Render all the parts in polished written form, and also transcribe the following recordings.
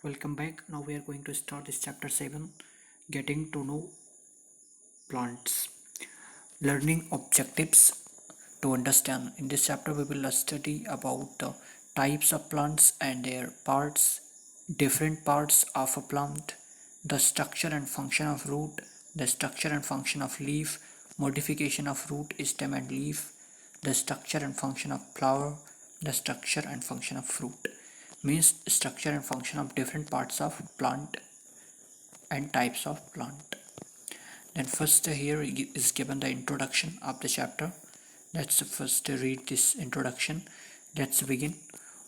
Welcome back. Now we are going to start this chapter 7, getting to know plants. Learning objectives to understand. In this chapter we will study about the types of plants and their parts, different parts of a plant, the structure and function of root, the structure and function of leaf, modification of root, stem and leaf, the structure and function of flower, the structure and function of fruit. Means structure and function of different parts of plant and types of plant. Then first here is given the introduction of the chapter. Let's first read this introduction. Let's begin.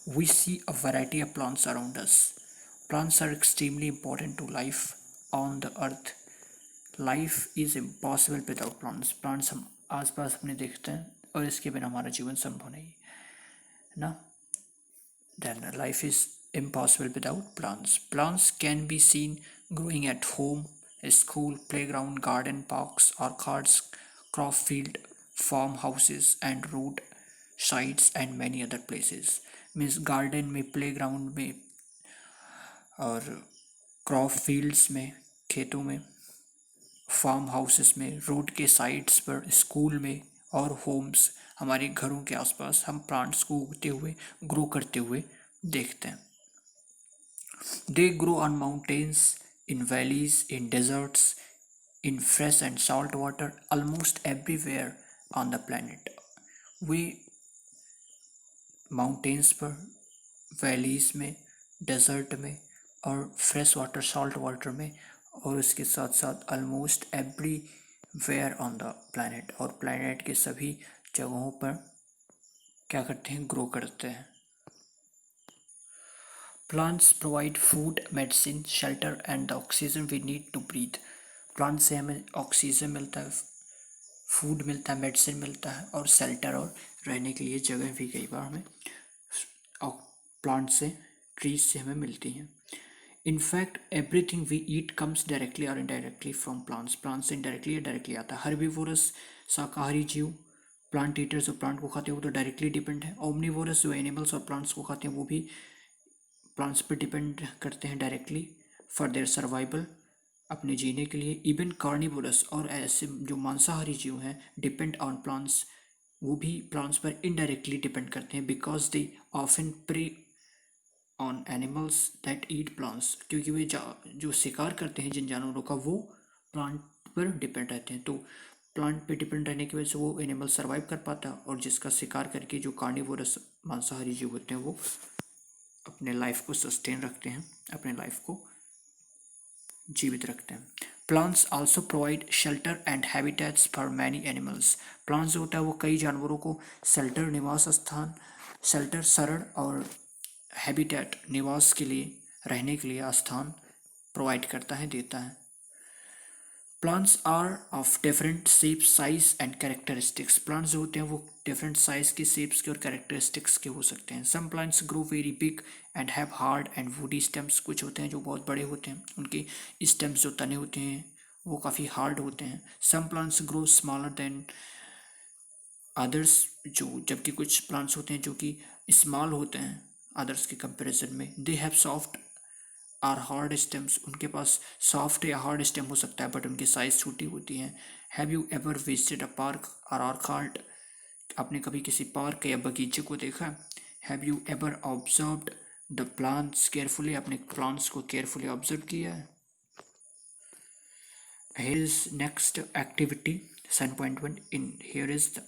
We see a variety of plants around us. Plants are extremely important to life on the earth. Life is impossible without plants. Plants हम आसपास अपने देखते हैं और इसके बिना हमारा जीवन संभव नहीं है ना. Then life is impossible without plants. Plants can be seen growing at home, school, playground, garden, parks, orchards, crop field, farmhouses and road sides and many other places. Means garden में, playground में और crop fields में, खेतों में, farm houses में, road के sides पर, school में और होम्स, हमारे घरों के आसपास हम प्लांट्स को उगते हुए, ग्रो करते हुए देखते हैं. They grow on mountains, in valleys, in desserts, in fresh and salt water, almost everywhere on the planet. Way mountains पर, वैलीज में, डेजर्ट में और फ्रेश वाटर, सॉल्ट वाटर में और उसके साथ साथ almost everywhere on the planet, और प्लैनेट के सभी जगहों पर क्या करते हैं, ग्रो करते हैं. Plants provide food, medicine, shelter and the oxygen we need to breathe. Plant से हमें ऑक्सीजन मिलता है, फूड मिलता है, मेडिसिन मिलता है और शेल्टर और रहने के लिए जगह भी कई बार हमें प्लांट से, ट्रीज से हमें मिलती हैं. In fact everything we eat comes directly और इनडायरेक्टली फ्रॉम प्लांट्स. प्लांट से इनडायरेक्टली या डायरेक्टली आता है. हर्बीवोरस शाकाहारी जीव, प्लांट ईटर जो प्लांट को खाते हैं वो तो डायरेक्टली डिपेंड है. ओमनीवोरस जो एनिमल्स और प्लांट्स को खाते हैं वो भी प्लांट्स पर डिपेंड करते हैं डायरेक्टली फॉर देयर सर्वाइवल, अपने जीने के लिए. इवन कार्निवोरस और ऐसे जो मांसाहारी जीव हैं डिपेंड ऑन प्लांट्स, वो भी प्लांट्स पर इनडायरेक्टली डिपेंड करते हैं because they often prey on animals that eat plants. क्योंकि वे जो शिकार करते हैं जिन जानवरों का वो प्लांट पर डिपेंड रहते हैं. तो प्लांट पे डिपेंड रहने की वजह से वो एनिमल सर्वाइव कर पाता है, और जिसका शिकार करके जो कार्निवोरस मांसाहारी जीव होते हैं वो अपने लाइफ को सस्टेन रखते हैं, अपने लाइफ को जीवित रखते हैं. Plants also provide shelter and habitats for many animals. Plants जो होता है वो कई जानवरों को शेल्टर, निवास स्थान, शेल्टर, शरण और हैबिटेट, निवास के लिए, रहने के लिए स्थान प्रोवाइड करता है, देता है. Plants are of different shape, size and characteristics. Plants जो होते हैं वो डिफरेंट साइज के, शेप्स के और कैरेक्टरिस्टिक्स के हो सकते हैं. Some plants grow very big and have hard and woody stems. कुछ होते हैं जो बहुत बड़े होते हैं, उनके स्टेम्स जो तने होते हैं वो काफ़ी हार्ड होते हैं. Some plants grow smaller than others, जबकि कुछ प्लांट्स होते हैं जो कि स्मॉल होते हैं अदर्स के कंपैरिजन में. They have soft or hard stems. उनके पास सॉफ्ट या हार्ड स्टेम हो सकता है बट उनकी साइज छोटी होती है. Have you ever visited a park और ऑर्कार्ड. आपने कभी किसी पार्क या बगीचे को देखा? Have you ever observed the plants carefully. अपने प्लांट्स को केयरफुली ऑब्जर्व किया है. Here is next activity 7.1. In here is the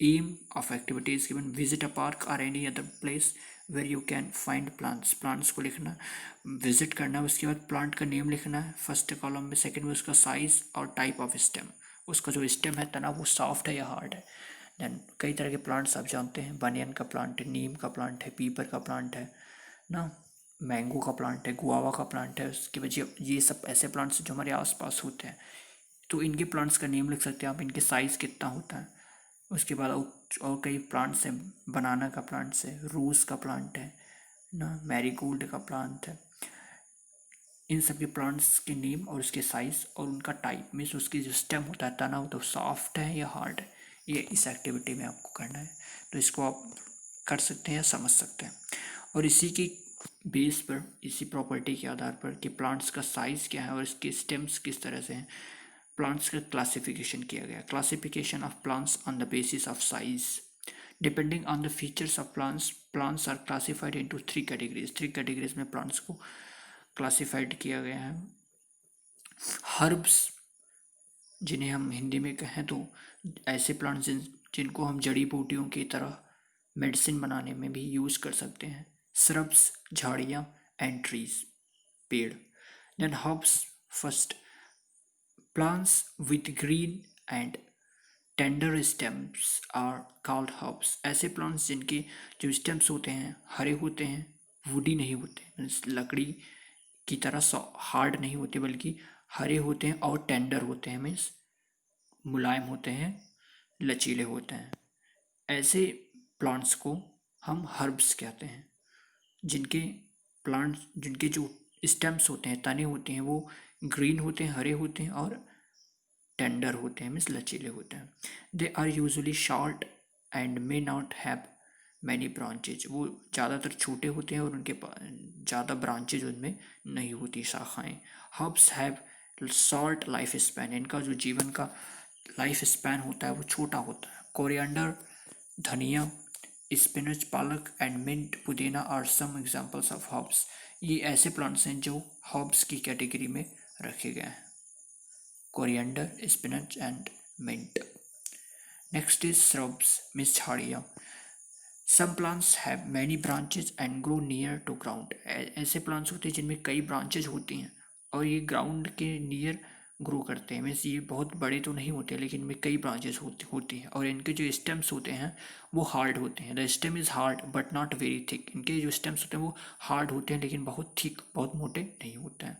aim of activity is given. Visit a park or any other place where you can find plants. Plants को लिखना, visit करना, उसके बाद plant का name लिखना है फर्स्ट कॉलम में. Second में उसका साइज और टाइप ऑफ स्टेम. उसका जो स्टेम है तना वो सॉफ्ट है या हार्ड है. देन कई तरह के प्लांट्स आप जानते हैं. बनियन का प्लांट है, नीम का प्लांट है, पीपर का प्लांट है ना, मैंगो का प्लांट है, गुआवा का प्लांट है. उसकी वजह ये सब ऐसे प्लांट्स जो हमारे आसपास होते हैं, तो इनके प्लांट्स का नेम लिख सकते हैं आप. इनके साइज़ कितना होता है. उसके बाद और कई प्लांट्स हैं. बनाना का प्लांट्स है, रोज़ का प्लांट है ना, मैरीगोल्ड का प्लांट है. इन सब के प्लांट्स के नेम और उसके साइज़ और उनका टाइप, मीन्स उसकी जो स्टेम होता है तना, वो तो सॉफ्ट है या हार्ड है, ये इस एक्टिविटी में आपको करना है. तो इसको आप कर सकते हैं या समझ सकते हैं. और इसी की बेस पर, इसी प्रॉपर्टी के आधार पर कि प्लांट्स का साइज क्या है और इसके स्टेम्स किस तरह से हैं, प्लांट्स का क्लासिफिकेशन किया गया। Classification of plants on the basis of size. Depending on the features of plants, plants are classified into three categories. Three categories में प्लांट्स को क्लासिफाइड किया गया है। हर्ब्स, जिन्हें हम हिंदी में कहें तो ऐसे प्लांट्स जिनको हम जड़ी बूटियों की तरह मेडिसिन बनाने में भी यूज़ कर सकते हैं। श्रब्स, झाड़ियाँ, एंड ट्रीज, पेड़। Then herbs first, plants with green and tender stems are called herbs. ऐसे प्लांट्स जिनके जो स्टेम्स होते हैं हरे होते हैं, वुडी नहीं होते, मीन्स लकड़ी की तरह हार्ड नहीं होते, बल्कि हरे होते हैं और टेंडर होते हैं, मीन्स मुलायम होते हैं, लचीले होते हैं। ऐसे प्लांट्स को हम हर्ब्स कहते हैं। जिनके जो स्टेम्स होते हैं, तने होते हैं, वो ग्रीन होते हैं, हरे होते हैं और टेंडर होते हैं, मीन्स लचीले होते हैं। They are usually short and may not have many branches. वो ज़्यादातर छोटे होते हैं और उनके ज़्यादा ब्रांचेज उनमें नहीं होती, शाखाएँ। Herbs have short life span. इनका जो जीवन का लाइफ स्पैन होता है वो छोटा होता है। कोरिएंडर, धनिया, स्पिनच, पालक एंड मिंट, पुदीना are some examples of herbs. ये ऐसे प्लांट्स हैं जो हर्ब्स की कैटेगरी में रखे गए हैं। Coriander, spinach and mint. Next is shrubs, means झाड़ियाँ। Some plants have many branches and grow near to ground. ऐसे प्लांट्स होते हैं जिनमें कई ब्रांचेज होती हैं और ये ग्राउंड के नियर ग्रो करते हैं, मीन्स ये बहुत बड़े तो नहीं होते लेकिन इनमें कई ब्रांचेज होती हैं। और इनके जो स्टेम्स होते हैं वो हार्ड होते हैं। The stem is hard but not very thick. इनके जो स्टेम्स होते हैं वो हार्ड होते हैं लेकिन बहुत थिक, बहुत मोटे नहीं होते हैं।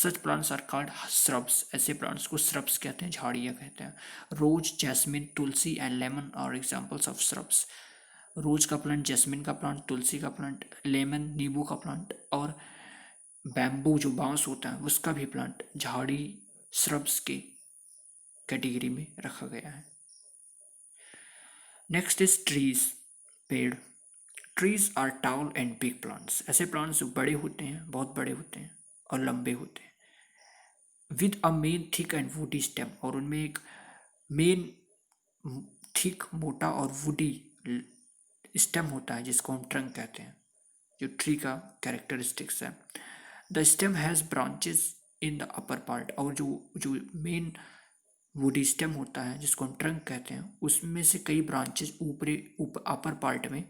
Such plants are called shrubs. ऐसे प्लांट्स को श्रब्स कहते हैं, झाड़ियाँ कहते हैं। Rose, jasmine, tulsi and lemon are examples of shrubs. Rose का प्लांट, जैस्मिन का प्लांट, तुलसी का प्लांट, लेमन नींबू का प्लांट और बैम्बू जो बांस होता है उसका भी प्लांट झाड़ी श्रब्स के कैटेगरी में रखा गया है। नेक्स्ट इज ट्रीज, पेड़। Trees are tall and big plants. ऐसे प्लांट्स जो बड़े होते हैं, बहुत बड़े होते हैं और लंबे होते हैं। With a main thick and woody stem, और उनमें एक मेन थिक, मोटा और वुडी स्टेम होता है जिसको हम ट्रंक कहते हैं, जो ट्री का कैरेक्टरिस्टिक्स है। The stem has branches in the upper part, और जो मेन वुडी स्टेम होता है जिसको हम ट्रंक कहते हैं उसमें से कई ब्रांचेस अपर पार्ट में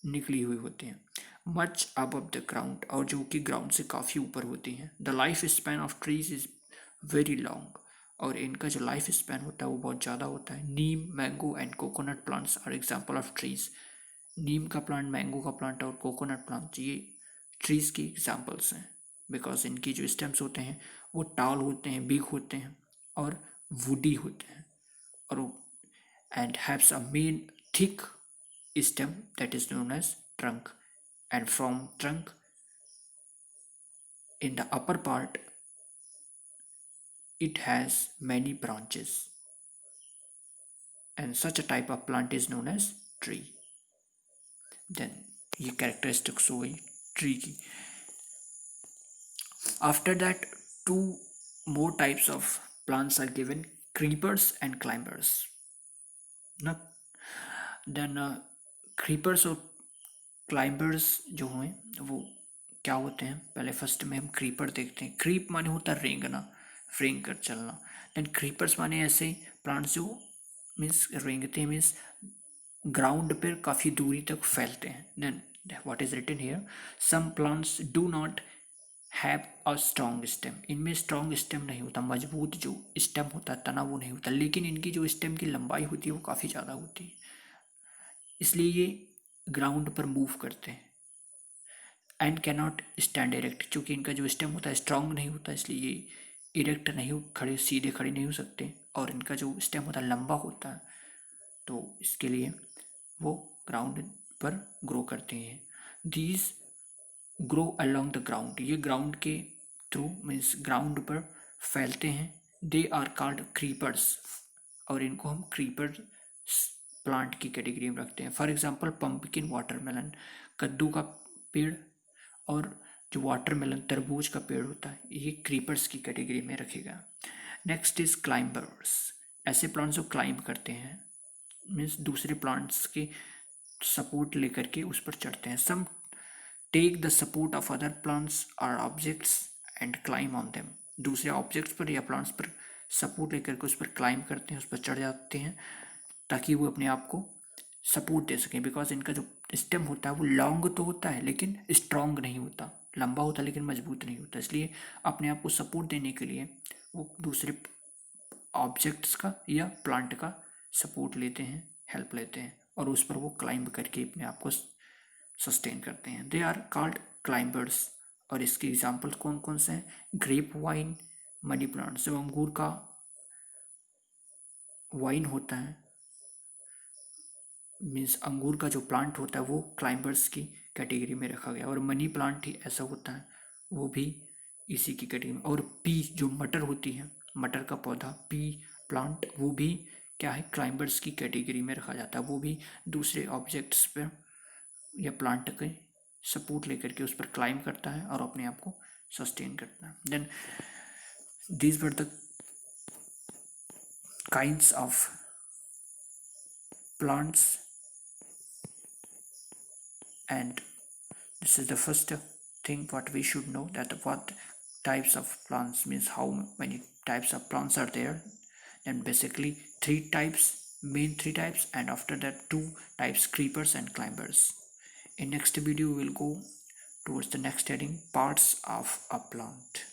निकली हुई होती हैं। मच अबव द ग्राउंड, और जो कि ग्राउंड से काफ़ी ऊपर होती हैं। The life span of trees is very long, और इनका जो लाइफ स्पैन होता है वो बहुत ज़्यादा होता है। Neem, mango and coconut plants are example of trees. Neem का प्लांट, मैंगो का प्लांट और कोकोनट प्लांट ये ट्रीज की एग्जाम्पल्स हैं, बिकॉज इनकी जो स्टेम्स होते हैं वो टाल होते हैं, बिग होते हैं और वुडी होते हैं, और and haves a main thick stem that is known as trunk, and from trunk in the upper part it has many branches, and such a type of plant is known as tree. Then ये characteristics हो गई tree की. After that, two more types of plants are given: creepers and climbers. ना then creepers और climbers जो हुए वो क्या होते हैं, पहले फर्स्ट में हम क्रीपर देखते हैं। क्रीप माने होता है रेंगना, रेंग कर चलना। देन क्रीपर्स माने ऐसे प्लांट्स जो मीन्स रेंगते हैं, मीन्स ग्राउंड पर काफ़ी दूरी तक फैलते हैं। Then what is written here, some plants do not have a strong stem. इनमें स्ट्रॉन्ग स्टेम नहीं होता, मजबूत जो स्टेम होता है, तना, वो नहीं होता, लेकिन इनकी जो स्टेम की लंबाई होती है वो काफ़ी ज़्यादा होती है, इसलिए ये ग्राउंड पर मूव करते हैं। एंड कैनॉट स्टैंड इरेक्ट, चूँकि इनका जो स्टेम होता है स्ट्रांग नहीं होता, इसलिए ये इरेक्ट नहीं, खड़े सीधे खड़े नहीं हो सकते, और इनका जो स्टेम होता है लंबा होता है, तो इसके लिए वो ग्राउंड पर ग्रो करते हैं। These grow along the ground, ये ग्राउंड के थ्रू मीन्स ग्राउंड पर फैलते हैं। दे आर कॉल्ड क्रीपर्स, और इनको हम क्रीपर प्लांट की कैटेगरी में रखते हैं। फॉर एग्जाम्पल पंपकिन, वाटरमेलन, कद्दू का पेड़ और जो वाटरमेलन तरबूज का पेड़ होता है ये क्रीपर्स की कैटेगरी में रखेगा। नेक्स्ट इज क्लाइंबर्स, ऐसे प्लांट्स जो क्लाइंब करते हैं, मीन्स दूसरे प्लांट्स की सपोर्ट लेकर के उस पर चढ़ते हैं। Some take the support of other plants और objects and climb on them, दूसरे ऑब्जेक्ट्स पर या प्लांट्स पर सपोर्ट लेकर के उस पर क्लाइम करते हैं, उस पर चढ़ जाते हैं ताकि वो अपने आप को सपोर्ट दे सकें। बिकॉज इनका जो स्टेम होता है वो लॉन्ग तो होता है लेकिन स्ट्रॉन्ग नहीं होता, लंबा होता है लेकिन मजबूत नहीं होता, इसलिए अपने आप को सपोर्ट देने के लिए वो दूसरे ऑब्जेक्ट्स का या प्लांट का सपोर्ट लेते हैं, हेल्प लेते हैं और उस पर वो क्लाइंब करके अपने आप को सस्टेन करते हैं। They are called climbers. और इसके एग्जाम्पल कौन कौन से हैं? ग्रेप वाइन, मनी प्लांट, जो अंगूर का वाइन होता है, मीन्स अंगूर का जो प्लांट होता है वो क्लाइंबर्स की कैटेगरी में रखा गया। और मनी प्लांट ही ऐसा होता है वो भी इसी की कैटेगरी में। और पी जो मटर होती है, मटर का पौधा पी प्लांट, वो भी क्या है, क्लाइंबर्स की कैटेगरी में रखा जाता है। वो भी दूसरे ऑब्जेक्ट्स पर या प्लांट के सपोर्ट लेकर के उस पर क्लाइंब करता है और अपने आप को सस्टेन करता है। Then these were the kinds of plants, and this is the first thing what we should know, that what types of plants, means how many types of plants are there. And basically three types, main three types, and after that two types, creepers and climbers. In next video we will go towards the next heading, parts of a plant.